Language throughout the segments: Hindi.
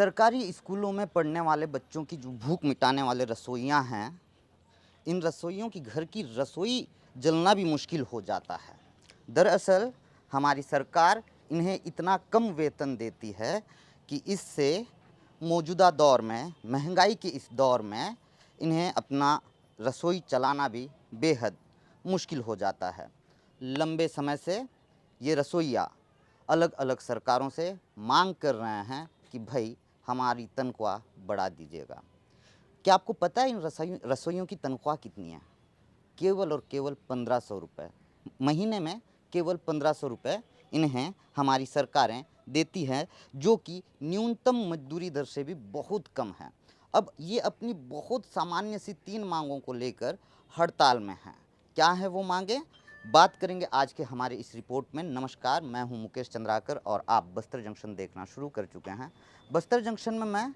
सरकारी स्कूलों में पढ़ने वाले बच्चों की जो भूख मिटाने वाले रसोइयाँ हैं, इन रसोइयों की घर की रसोई जलना भी मुश्किल हो जाता है। दरअसल हमारी सरकार इन्हें इतना कम वेतन देती है कि इससे मौजूदा दौर में, महंगाई के इस दौर में इन्हें अपना रसोई चलाना भी बेहद मुश्किल हो जाता है। लंबे समय से ये रसोइया अलग अलग सरकारों से मांग कर रहे हैं कि भाई हमारी तनख्वाह बढ़ा दीजिएगा। क्या आपको पता है इन रसोइयों की तनख्वाह कितनी है? केवल और केवल 1500 रुपये महीने में। केवल 1500 रुपये इन्हें हमारी सरकारें देती हैं, जो कि न्यूनतम मजदूरी दर से भी बहुत कम है। अब ये अपनी बहुत सामान्य सी 3 मांगों को लेकर हड़ताल में हैं। क्या है वो मांगे, बात करेंगे आज के हमारे इस रिपोर्ट में। नमस्कार, मैं हूं मुकेश चंद्राकर और आप बस्तर जंक्शन देखना शुरू कर चुके हैं। बस्तर जंक्शन में मैं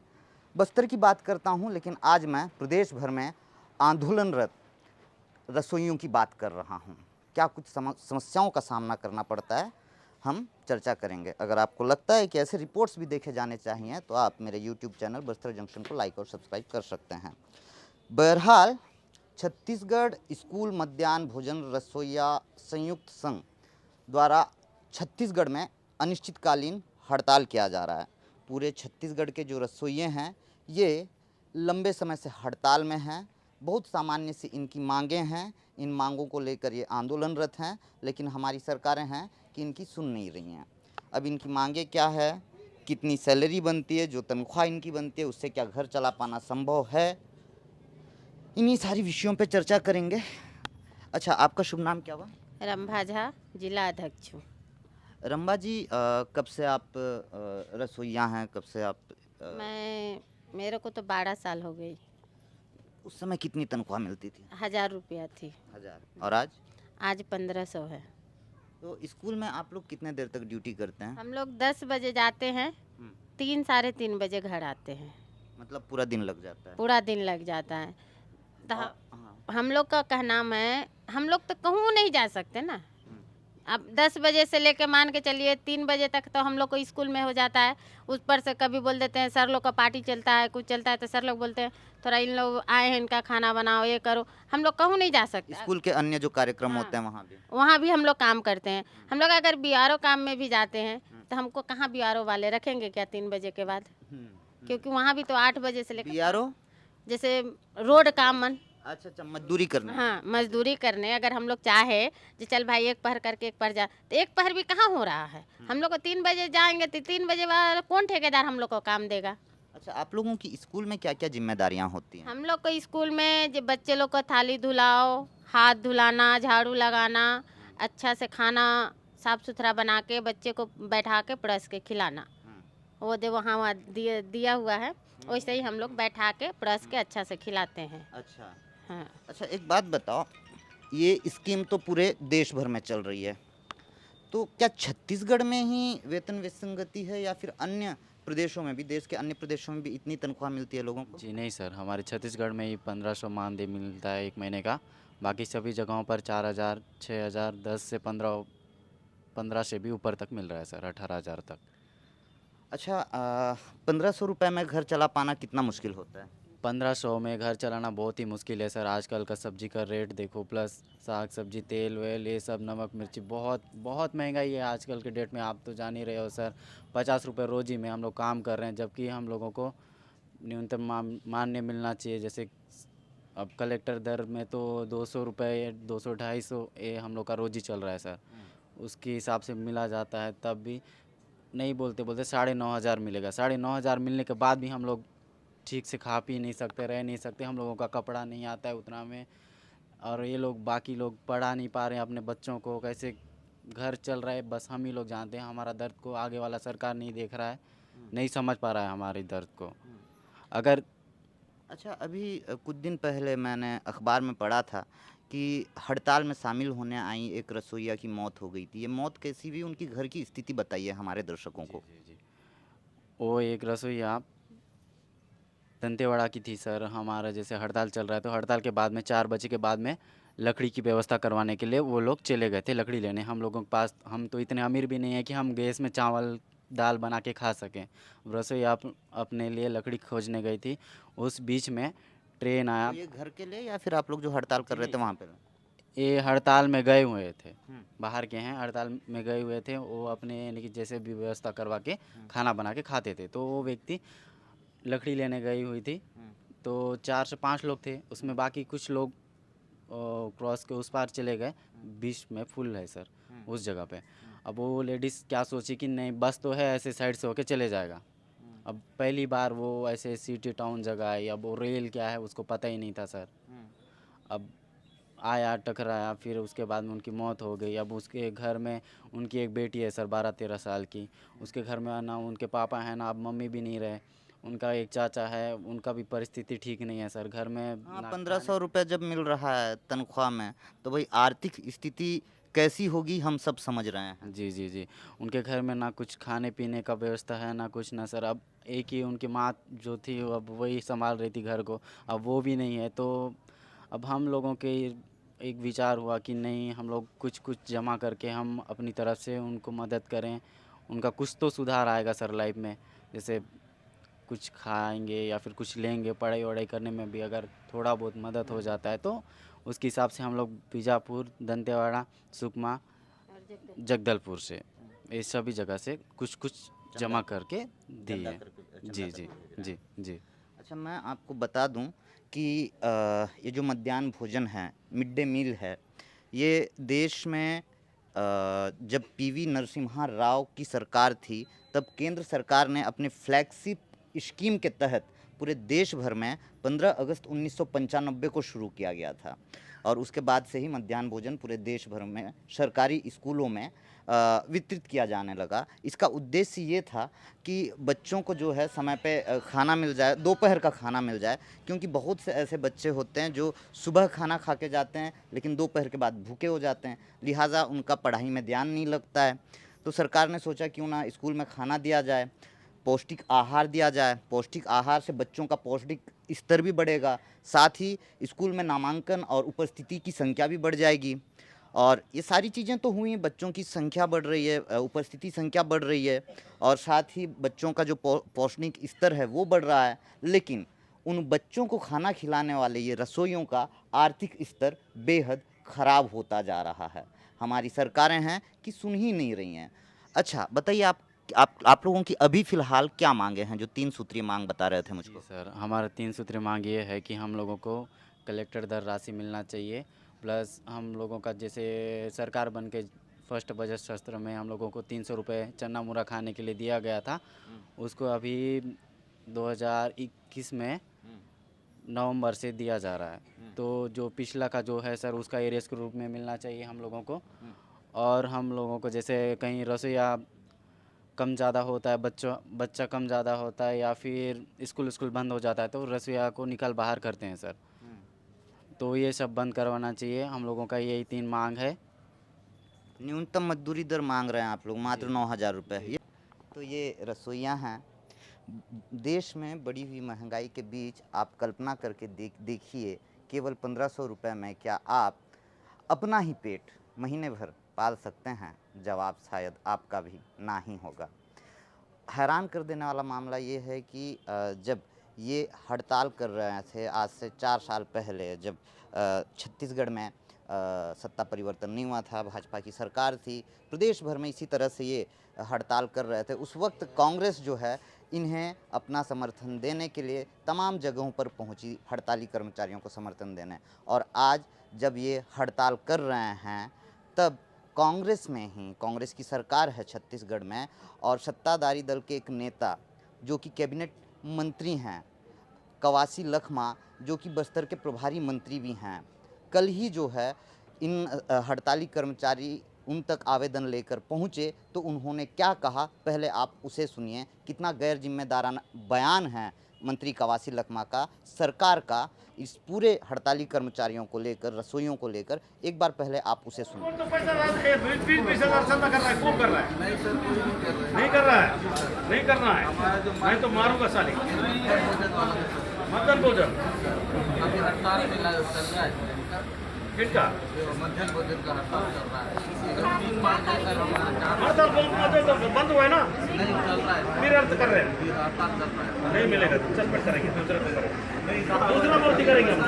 बस्तर की बात करता हूं, लेकिन आज मैं प्रदेश भर में आंदोलनरत रसोइयों की बात कर रहा हूं। क्या कुछ समस्याओं का सामना करना पड़ता है, हम चर्चा करेंगे। अगर आपको लगता है कि ऐसे रिपोर्ट्स भी देखे जाने चाहिए तो आप मेरे यूट्यूब चैनल बस्तर जंक्शन को लाइक और सब्सक्राइब कर सकते हैं। बहरहाल, छत्तीसगढ़ स्कूल मध्याह्न भोजन रसोइया संयुक्त संघ द्वारा छत्तीसगढ़ में अनिश्चितकालीन हड़ताल किया जा रहा है। पूरे छत्तीसगढ़ के जो रसोइये हैं ये लंबे समय से हड़ताल में हैं। बहुत सामान्य सी इनकी मांगें हैं। इन मांगों को लेकर ये आंदोलनरत हैं, लेकिन हमारी सरकारें हैं कि इनकी सुन नहीं रही हैं। अब इनकी मांगें क्या है, कितनी सैलरी बनती है, जो तनख्वाह इनकी बनती है उससे क्या घर चला पाना संभव है, इन्हीं सारी विषयों पे चर्चा करेंगे। अच्छा, आपका शुभ नाम क्या हुआ? रंभा झा, जिला अध्यक्ष हूँ। रंबा जी, कब से आप रसोइया हैं? कब से आप मेरे को तो 12 साल हो गई। उस समय कितनी तनख्वाह मिलती थी? 1000 रुपया थी। 1000। और आज? आज 1500 है। तो स्कूल में आप लोग कितने देर तक ड्यूटी करते हैं? हम लोग 10 बजे जाते हैं, 3 साढ़े 3 बजे घर आते हैं। मतलब पूरा दिन लग जाता है? पूरा दिन लग जाता है। तो हाँ। हम लोग का कहना है, हम लोग तो कहूँ नहीं जा सकते ना। अब 10 बजे से लेके मान के चलिए 3 बजे तक तो हम लोग को स्कूल में हो जाता है। उस पर से कभी बोल देते हैं सर लोग का पार्टी चलता है, कुछ चलता है तो सर लोग बोलते हैं थोड़ा इन लोग आए हैं, इनका खाना बनाओ, ये करो। हम लोग कहूँ नहीं जा सकते। स्कूल के अन्य जो कार्यक्रम हाँ, होते हैं वहाँ भी हम लोग काम करते हैं। हम लोग अगर बीआरओ काम में भी जाते हैं तो हमको कहाँ बीआरओ वाले रखेंगे क्या 3 बजे के बाद? क्योंकि वहाँ भी तो 8 बजे से लेकर बीआरओ जैसे रोड काम। अच्छा, मजदूरी करना। हाँ, मजदूरी करने अगर हम लोग चाहे कि चल भाई एक पहर करके एक पहर जा, तो एक पहर भी कहाँ हो रहा है। हम लोग को 3 बजे जाएंगे तो 3 बजे वाला कौन ठेकेदार हम लोग को काम देगा? अच्छा, आप लोगों की स्कूल में क्या क्या जिम्मेदारियां होती हैं? हम लोग को स्कूल में जो बच्चे लोग को थाली धुलाओ, हाथ धुलाना, झाड़ू लगाना, अच्छा से खाना साफ सुथरा बना के बच्चे को बैठा के परोस के खिलाना। वो दे वहाँ दिया हुआ है, वैसे ही हम लोग बैठा के परोस के अच्छा से खिलाते हैं। अच्छा। हाँ। अच्छा, एक बात बताओ, ये स्कीम तो पूरे देश भर में चल रही है, तो क्या छत्तीसगढ़ में ही वेतन विसंगति है या फिर अन्य प्रदेशों में भी, देश के अन्य प्रदेशों में भी इतनी तनख्वाह मिलती है लोगों को? जी नहीं सर, हमारे छत्तीसगढ़ में ही 1500 मानदेय मिलता है 1 महीने का। बाकी सभी जगहों पर 4000, 6000, 10 से 15 से भी ऊपर तक मिल रहा है सर, 18,000 तक। अच्छा, 1500 रुपये में घर चला पाना कितना मुश्किल होता है? 1500 में घर चलाना बहुत ही मुश्किल है सर। आजकल का सब्जी का रेट देखो, प्लस साग सब्जी, तेल वेल, ये सब, नमक मिर्ची, बहुत बहुत महंगाई है आजकल के डेट में। आप तो जान ही रहे हो सर, 50 रुपये रोज़ी में हम लोग काम कर रहे हैं, जबकि हम लोगों को न्यूनतम मान्य मिलना चाहिए। जैसे अब कलेक्टर दर में तो 200 रुपये, 200, 250 ये हम लोग का रोज़ी चल रहा है सर। उसके हिसाब से मिला जाता है, तब भी नहीं बोलते बोलते 9,500 मिलेगा। 9,500 मिलने के बाद भी हम लोग ठीक से खा पी नहीं सकते, रह नहीं सकते। हम लोगों का कपड़ा नहीं आता है उतना में, और ये लोग बाकी लोग पढ़ा नहीं पा रहे हैं अपने बच्चों को। कैसे घर चल रहा है बस हम ही लोग जानते हैं। हमारा दर्द को आगे वाला सरकार नहीं देख रहा है, नहीं समझ पा रहा है हमारे दर्द को। अगर अच्छा, अभी कुछ दिन पहले मैंने अखबार में पढ़ा था कि हड़ताल में शामिल होने आई एक रसोइया की मौत हो गई थी। ये मौत कैसी हुई, उनकी घर की स्थिति बताइए हमारे दर्शकों को। जी, वो एक रसोइया दंतेवाड़ा की थी सर। हमारा जैसे हड़ताल चल रहा है तो हड़ताल के बाद में 4 बजे के बाद में लकड़ी की व्यवस्था करवाने के लिए वो लोग चले गए थे लकड़ी लेने। हम लोगों के पास, हम तो इतने अमीर भी नहीं है कि हम गैस में चावल दाल बना के खा सकें। रसोई आप अपने लिए लकड़ी खोजने गई थी, उस बीच में ट्रेन आया। तो ये घर के लिए या फिर आप लोग जो हड़ताल कर रहे थे वहाँ पे? ये हड़ताल में गए हुए थे, हम्म। बाहर के हैं, हड़ताल में गए हुए थे, वो अपने यानी कि जैसे भी व्यवस्था करवा के खाना बना के खाते थे। तो वो व्यक्ति लकड़ी लेने गई हुई थी, तो 4 से 5 लोग थे, उसमें बाकी कुछ लोग क्रॉस के उस पार चले गए, बीच में फुल है सर उस जगह पे। अब वो लेडीज़ क्या सोची कि नहीं बस तो है, ऐसे साइड से होके चले जाएगा। अब पहली बार वो ऐसे सिटी टाउन जगह है, अब वो रेल क्या है उसको पता ही नहीं था सर। अब आया, टकराया, फिर उसके बाद में उनकी मौत हो गई। अब उसके घर में उनकी एक बेटी है सर 12-13 साल की, उसके घर में ना उनके पापा हैं ना अब मम्मी भी नहीं रहे, उनका एक चाचा है, उनका भी परिस्थिति ठीक नहीं है सर। घर में हाँ, ना 1500 रुपये जब मिल रहा है तनख्वाह में, तो भाई आर्थिक स्थिति कैसी होगी हम सब समझ रहे हैं। जी, जी, जी। उनके घर में ना कुछ खाने-पीने का व्यवस्था है, ना कुछ ना सर। अब एक ही उनकी माँ जो थी अब वही सँभाल रही थी घर को, अब वो भी नहीं है। तो अब हम लोगों के एक विचार हुआ कि नहीं हम लोग कुछ-कुछ जमा करके हम अपनी तरफ से उनको मदद करें, उनका कुछ तो सुधार आएगा सर लाइफ़ में। जैसे कुछ खाएँगे या फिर कुछ लेंगे, पढ़ाई-वढ़ाई करने में भी अगर थोड़ा बहुत मदद हो जाता है तो उसके हिसाब से हम लोग बीजापुर, दंतेवाड़ा, सुकमा, जगदलपुर से ये सभी जगह से कुछ-कुछ जमा करके दिए हैं। जी, जी, जी, जी। अच्छा, मैं आपको बता दूं कि ये जो मध्याह्न भोजन है, मिड डे मील है, ये देश में जब पीवी नरसिम्हा राव की सरकार थी, तब केंद्र सरकार ने अपने फ्लैगशिप स्कीम के तहत पूरे देश भर में 15 अगस्त 1995 को शुरू किया गया था। और उसके बाद से ही मध्याह्न भोजन पूरे देश भर में सरकारी स्कूलों में वितरित किया जाने लगा। इसका उद्देश्य ये था कि बच्चों को जो है समय पे खाना मिल जाए, दोपहर का खाना मिल जाए, क्योंकि बहुत से ऐसे बच्चे होते हैं जो सुबह खाना खा के जाते हैं लेकिन दोपहर के बाद भूखे हो जाते हैं, लिहाजा उनका पढ़ाई में ध्यान नहीं लगता है। तो सरकार ने सोचा क्यों ना स्कूल में खाना दिया जाए, पौष्टिक आहार दिया जाए। पौष्टिक आहार से बच्चों का पौष्टिक स्तर भी बढ़ेगा, साथ ही स्कूल में नामांकन और उपस्थिति की संख्या भी बढ़ जाएगी। और ये सारी चीज़ें तो हुई, बच्चों की संख्या बढ़ रही है, उपस्थिति संख्या बढ़ रही है, और साथ ही बच्चों का जो पौष्टिक स्तर है वो बढ़ रहा है। लेकिन उन बच्चों को खाना खिलाने वाले ये रसोइयों का आर्थिक स्तर बेहद ख़राब होता जा रहा है। हमारी सरकारें हैं कि सुन ही नहीं रही हैं। अच्छा बताइए, आप लोगों की अभी फ़िलहाल क्या मांगे हैं, जो 3 सूत्रीय मांग बता रहे थे जी मुझको? सर, हमारा 3 सूत्रीय मांग ये है कि हम लोगों को कलेक्टर दर राशि मिलना चाहिए, प्लस हम लोगों का जैसे सरकार बन के फर्स्ट बजट सत्र में हम लोगों को 300 रुपये चना मूरा खाने के लिए दिया गया था, उसको अभी 2021 में नवंबर से दिया जा रहा है। तो जो पिछला का जो है सर उसका एरियर्स के रूप में मिलना चाहिए हम लोगों को। और हम लोगों को जैसे कहीं रसोईया कम ज़्यादा होता है, बच्चा कम ज़्यादा होता है या फिर स्कूल बंद हो जाता है तो रसोईया को निकाल बाहर करते हैं सर। तो ये सब बंद करवाना चाहिए, हम लोगों का यही 3 मांग है। न्यूनतम मजदूरी दर मांग रहे हैं आप लोग, मात्र 9,000 रुपये। तो ये रसोइयाँ हैं। देश में बढ़ी हुई महंगाई के बीच आप कल्पना करके देखिए, केवल 1500 रुपये में क्या आप अपना ही पेट महीने भर पाल सकते हैं? जवाब शायद आपका भी ना ही होगा। हैरान कर देने वाला मामला ये है कि जब ये हड़ताल कर रहे थे आज से 4 साल पहले, जब छत्तीसगढ़ में सत्ता परिवर्तन नहीं हुआ था, भाजपा की सरकार थी, प्रदेश भर में इसी तरह से ये हड़ताल कर रहे थे, उस वक्त कांग्रेस जो है इन्हें अपना समर्थन देने के लिए तमाम जगहों पर पहुंची, हड़ताली कर्मचारियों को समर्थन देने। और आज जब ये हड़ताल कर रहे हैं तब कांग्रेस में ही, कांग्रेस की सरकार है छत्तीसगढ़ में, और सत्ताधारी दल के एक नेता जो कि कैबिनेट मंत्री हैं, कवासी लखमा, जो कि बस्तर के प्रभारी मंत्री भी हैं, कल ही जो है इन हड़ताली कर्मचारी उन तक आवेदन लेकर पहुँचे तो उन्होंने क्या कहा, पहले आप उसे सुनिए। कितना गैर जिम्मेदाराना बयान है मंत्री कवासी लखमा का, सरकार का, इस पूरे हड़ताली कर्मचारियों को लेकर, रसोइयों को लेकर। एक बार पहले आप उसे सुनिए। तो पैसा 20,000 चंदा कर रहा है, कौन कर रहा है? नहीं सर, कोई नहीं कर रहा है। नहीं कर रहा है, नहीं करना है। हमारा जो मैं तो मारूंगा साली। बजट वाला है सर, मदन भोजन अभी हड़ताल मिला चल रहा है इनका। किनका मध्यम भोजन का हड़ताल चल रहा है। 3 मार्च से सर हमारा हड़ताल बंद हुआ है ना, नहीं चल रहा है, फिर अर्थ कर रहे हैं फिर हड़ताल चल रहा है। नहीं मिलेगा तो सस्पेंड करेंगे, दूसरा को करेंगे, दूसरा भर्ती करेंगे हम।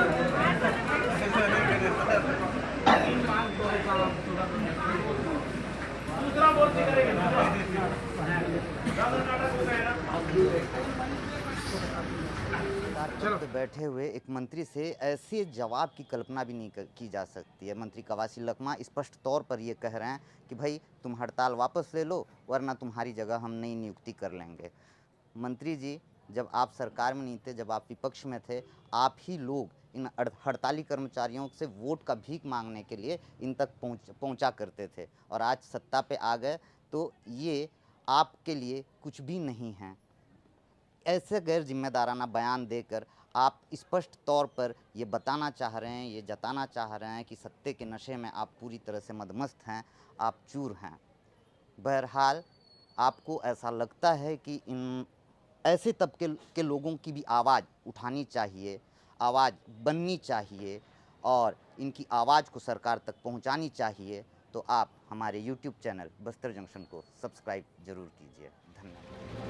दूसरा भर्ती करेंगे, ज़्यादा नाटक हो गया ना। सरकार पे बैठे हुए एक मंत्री से ऐसे जवाब की कल्पना भी नहीं की जा सकती है। मंत्री कवासी लखमा स्पष्ट तौर पर ये कह रहे हैं कि भाई तुम हड़ताल वापस ले लो वरना तुम्हारी जगह हम नई नियुक्ति कर लेंगे। मंत्री जी, जब आप सरकार में नहीं थे, जब आप विपक्ष में थे, आप ही लोग इन हड़ताली कर्मचारियों से वोट का भीख मांगने के लिए इन तक पहुंचा करते थे और आज सत्ता पे आ गए तो ये आपके लिए कुछ भी नहीं है। ऐसे गैर जिम्मेदाराना बयान देकर आप स्पष्ट तौर पर ये बताना चाह रहे हैं, ये जताना चाह रहे हैं कि सत्ते के नशे में आप पूरी तरह से मदमस्त हैं, आप चूर हैं। बहरहाल आपको ऐसा लगता है कि इन ऐसे तबके के लोगों की भी आवाज़ उठानी चाहिए, आवाज़ बननी चाहिए और इनकी आवाज़ को सरकार तक पहुंचानी चाहिए, तो आप हमारे YouTube चैनल बस्तर जंक्शन को सब्सक्राइब ज़रूर कीजिए। धन्यवाद।